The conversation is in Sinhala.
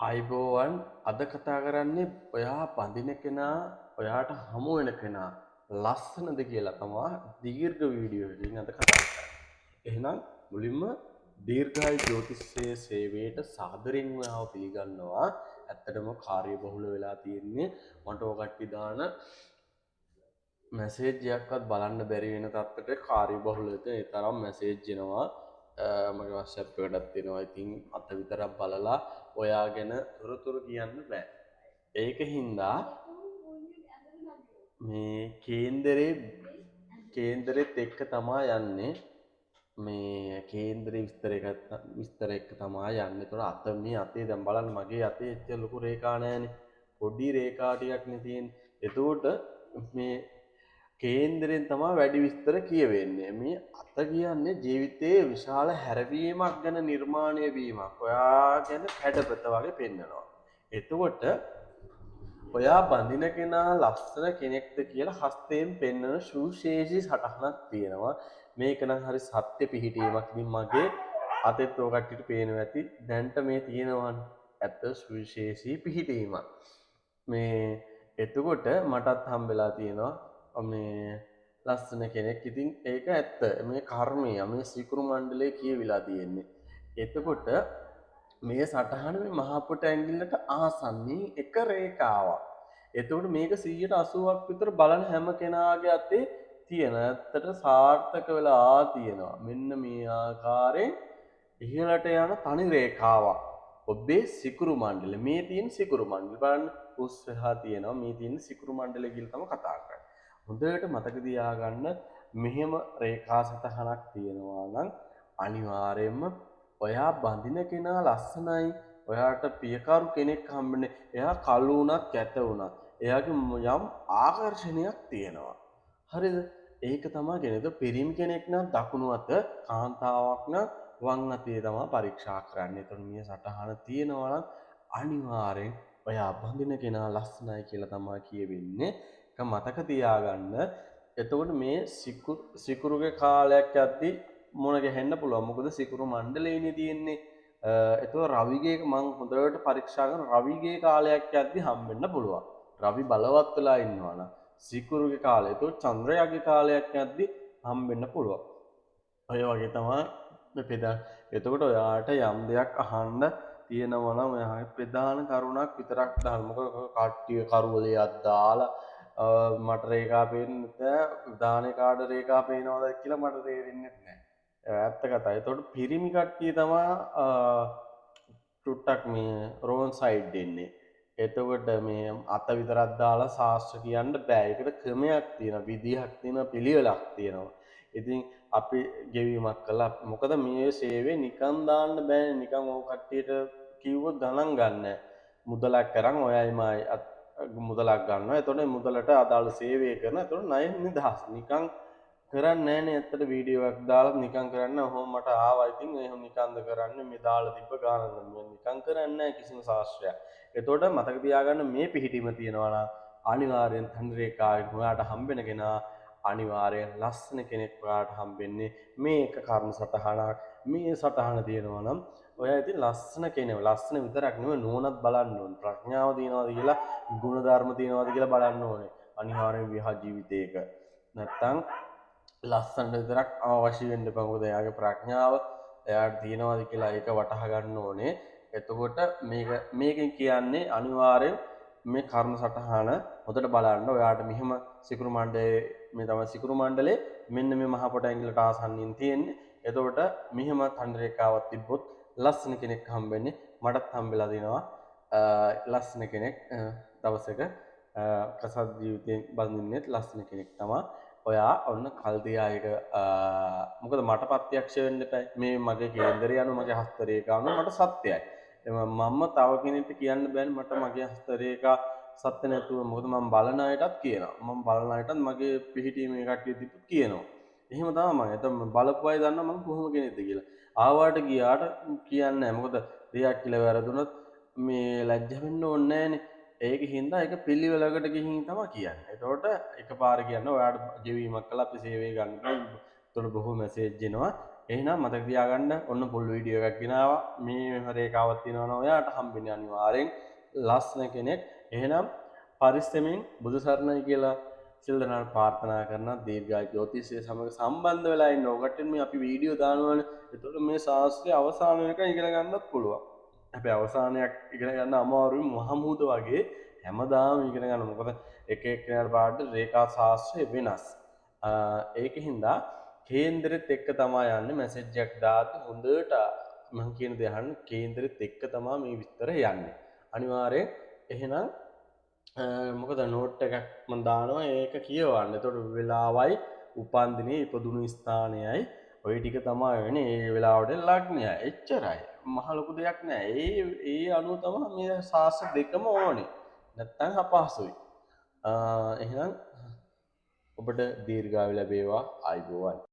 අයිබෝවන් අද කතා කරන්නේ ඔයා බඳින කෙනා ඔයාට හමු වෙන කෙනා ලස්සනද කියලා තමා දීර්ඝ වීඩියෝ එකකින් අද කතා කරන්නේ. එහෙනම් මුලින්ම දීර්ඝායු ජ්‍යොතිෂයේ සේවයට සාදරයෙන් ආව පිළිගන්නවා. ඇත්තටම කාර්යබහුල වෙලා තියෙන්නේ මට ඔය කට්ටිය දාන මැසේජ් එකක්වත් බලන්න බැරි වෙන තත්ත්වයට කාර්යබහුලව ඒ තරම් මැසේජ් එනවා. මගේ WhatsApp එකටත් එනවා. ඉතින් අත විතරක් බලලා ඔයා ගැන තොරතුරු කියන්න බෑ. ඒක හින්දා මේ කේන්දරෙත් එක්ක තමා යන්නේ. මේ කේන්දරේ විස්තර එක්ක තමා යන්නේ. ඒතකොට අත මේ අතේ දැන් බලන්න මගේ අතේ එච්චර ලොකු රේඛා නැහැනේ. පොඩි රේඛා ටිකක් නේ තියෙන්නේ. එතකොට මේ කේන්දරෙන් තමයි වැඩි විස්තර කියවෙන්නේ. මේ අත කියන්නේ ජීවිතයේ විශාල හැරවීමක් ගැන නිර්මාණය වීමක්. ඔයා ගැන කැඩපත වගේ පෙන්නනවා. එතකොට ඔයා බඳින කෙනා ලස්සන කෙනෙක්ද කියලා හස්තයෙන් පෙන්වන සුවිශේෂී සටහනක් තියෙනවා. මේක නම් හරි සත්‍ය පිහිටීමක්. ඉතින් මගේ අතෙත් ඔය කට්ටියට පේනවා ඇති. දැන්ට මේ තියෙනවනේ ඇත්ත සුවිශේෂී පිහිටීමක්. මේ එතකොට මටත් හම්බෙලා තියෙනවා මේ ලස්සන කෙනෙක්. ඉතින් ඒක ඇත්ත. මේ කර්මය මේ සිකුරු මණ්ඩලයේ කියවිලා තියෙන්නේ. එතකොට මේ සටහන මේ මහා පොට ඇඟිල්ලට ආසන්නී එක රේඛාවක්. එතකොට මේක 180ක් විතර බලන හැම කෙනාගේ අතේ තියෙන. ඇත්තට සාර්ථක වෙලා තියෙනවා. මෙන්න මේ ආකාරයෙන් ඉහළට යන තනි රේඛාවක්. ඔබේ සිකුරු මණ්ඩලය. මේ තියෙන සිකුරු මණ්ඩලය බලන්න උස්සහා තියෙනවා. මේ තියෙන සිකුරු මණ්ඩලය කියලා තමයි කතා කරන්නේ. හොඳට මතක තියාගන්න මෙහෙම රේඛා සටහනක් තියෙනවා නම් අනිවාර්යයෙන්ම ඔයා බඳින කෙනා ලස්සනයි. ඔයාට පියකරු කෙනෙක් හම්බෙන්නේ. එයා කළු වුණත් කැත වුණත් එයාගේ යම් ආකර්ෂණයක් තියෙනවා. හරිද? ඒක තමයි කියන්නේ. පිරිමි කෙනෙක් නම් දකුණු අත, කාන්තාවක් නම් වම් අතේ තමයි පරීක්ෂා කරන්නේ. එතකොට මේ සටහන තියෙනවා නම් අනිවාර්යෙන් ඔයා බඳින කෙනා ලස්සනයි කියලා තමයි කියවෙන්නේ. ඒක මතක තියාගන්න. එතකොට මේ සිකුරුගේ කාලයක් යද්දී මොන ගහෙන්න පුළුවන්. මොකද සිකුරු මණ්ඩලයේනේ තියෙන්නේ. එතකොට රවිගේ මම හොඳට පරීක්ෂා කරන රවිගේ කාලයක් යද්දී හම්බෙන්න පුළුවන්. රවි බලවත් වෙලා ඉන්නවා නම් සිකුරුගේ කාලය. එතකොට චන්ද්‍රයාගේ කාලයක් යද්දී හම්බෙන්න පුළුවන්. ඔය වගේ තමයි මේ පෙදා. එතකොට ඔයාට යම් දෙයක් අහන්න තියෙනවා නම් ඔයාගේ ප්‍රධාන කරුණක් විතරක් දාන්න. මොකද කට්ටිය කරුවලයක් දාලා මට රේඛා පේන්නේ නැහැ. දානේ කාඩ රේඛා පේනවද කියලා මට තේරෙන්නේ නැහැ. ඇත්ත කතාව. එතකොට පිරිමි කට්ටිය තමයි ටුට්ටක් මේ රෝන් සයිඩ් දෙන්නේ. එතකොට මේ අත විතරක් දාලා ශාස්ත්‍ර කියන්න බෑ. ඒකට ක්‍රමයක් තියෙනවා, විදිහක් තියෙනවා, පිළිවෙලක් තියෙනවා. ඉතින් අපි ගෙවීමක් කළා. මොකද මේ සේවය නිකන් දාන්න බෑනේ. නිකන් ඕක කට්ටියට කිව්වොත් ගණන් ගන්න. මුදලක් කරන් ඔයයිමයි මුදලක් ගන්නවා. එතකොට මුදලට අදාළ සේවය කරන. එතකොට ණය නිදහස්. නිකන් කරන්නේ නැහනේ. ඇත්තට වීඩියෝ එකක් දාලා නිකන් කරන්නේ ඔහොම මට ආවා. ඉතින් එහෙම නිකන්ද කරන්නේ මේ දාලා තිබ්බ ගානක් නෙමෙයි. නිකන් කරන්නේ නැහැ කිසිම ශාස්ත්‍රයක්. එතකොට මතක තියාගන්න මේ පිහිටීම තියෙනවා නම් අනිවාර්යෙන් තනි රේඛාවෙන් ඔයාට හම්බෙන කෙනා අනිවාර්යෙන් ලස්සන කෙනෙක් ඔයාට හම්බෙන්නේ. මේ එක කර්ම සටහනක්. මේ සටහන තියෙනවා නම් ඔයා ඉතින් ලස්සන කෙනෙක්. ලස්සන විතරක් නෙවෙයි නුවණත් බලන්න ඕනේ. ප්‍රඥාව තියනවාද කියලා, ගුණ ධර්ම තියනවාද කියලා බලන්න ඕනේ. අනිවාර්යෙන් විවාහ ජීවිතයක. නැත්තම් ලස්සනට විතරක් අවශ්‍ය වෙන්න එපා. මොකද එයාගේ ප්‍රඥාව එයාට තියනවාද කියලා ඒක වටහා ගන්න ඕනේ. එතකොට මේකෙන් කියන්නේ අනිවාර්යෙන් මේ කර්ම සටහන හොඳට බලන්න. ඔයාට මෙහෙම සිකුරු මණ්ඩලයේ මේ තමයි සිකුරු මණ්ඩලයේ මෙන්න මේ මහා පොට ඇඟිල්ලට ආසන්නින් තියෙන්නේ. එතකොට මෙහෙම තනි රේඛාවක් තිබ්බොත් ලස්සන කෙනෙක් හම්බෙන්නේ. මටත් හම්බෙලා දිනවා ලස්සන කෙනෙක් දවසක කසත් ජීවිතයෙන් බඳින්නෙත් ලස්සන කෙනෙක් තමයි. ඔයා ඔන්න කල්තියායක මොකද මට ප්‍රත්‍යක්ෂ වෙන්න එපා. මේ මගේ කේන්දරය අනුව මගේ හස්ත රේඛාව අනුව මට සත්‍යයි. මම තව කෙනෙක්ට කියන්න බෑනේ මට මගේ හස්ත රේඛා සත්‍ය නැතුව. මොකද මම බලන අයටත් කියනවා. මම බලන අයටත් මගේ පිහිටීමේ කට්ටිය තිබ්බත් කියනවා. එහෙම තමයි මම. එතන බලපු අය දන්නා මම කොහොම කෙනෙක්ද කියලා. ආවාට ගියාට කියන්නේ නැහැ. මොකද රියක් කියලා වැරදුනොත් මේ ලැජ්ජ වෙන්න ඕනේ නැහනේ. ඒක හින්දා ඒක පිළිවෙලකට ගිහින් තමයි කියන්නේ. එතකොට එකපාර කියන්න ඔයාට ගෙවීමක් කළා අපි සේවය ගන්න. එතකොට බොහෝ මැසේජ් එනවා. එහෙනම් මතක තියාගන්න ඔන්න පොල් වීඩියෝ එකක් ගෙනාවා. මේ රේඛාවක් තියෙනවා ඔයාට හම්බෙන්නේ අනිවාර්යෙන් ලස්සන කෙනෙක්. එහෙනම් පරිස්සමෙන් බුදු සරණයි කියලා සිල් දනාට ප්‍රාර්ථනා කරන දීර්ඝායු ජ්‍යොතිෂය සමග සම්බන්ධ වෙලා ඉන්න ඔකට මේ අපි වීඩියෝ දානවනේ. එතකොට මේ ශාස්ත්‍රය අවසාන වෙනකන් ඉගෙන ගන්නත් පුළුවන්. හැබැයි අවසානයක් ඉගෙන ගන්න අමාරුයි මහමුද වගේ හැමදාම ඉගෙන ගන්න. මොකද එක එක්කෙනාට පාඩ රේඛා ශාස්ත්‍රය වෙනස්. ඒකින්ද කේන්දරෙත් එක්ක තමයි යන්නේ මැසේජ් එකක් දාද්දි හොඳට මම කියන දේ අහන්න කේන්දරෙත් එක්ක තමයි මේ විස්තර යන්නේ. අනිවාර්යෙන් එහෙනම් මොකද නෝට් එකක් මම දානවා ඒක කියවන්න. එතකොට වෙලාවයි උපන්දිනේ ඉපදුණු ස්ථානයයි ඔය ටික තමයි වෙන්නේ. ඒ වෙලාවට ලග්නය. එච්චරයි. මහ ලොකු දෙයක් නෑ. ඒ අනුව තමයි මේ ශාස්ත්‍ර දෙකම ඕනේ. නැත්තම් අපහසුයි. එහෙනම් ඔබට දීර්ඝායු ලැබේවා. ආයුබෝවන්.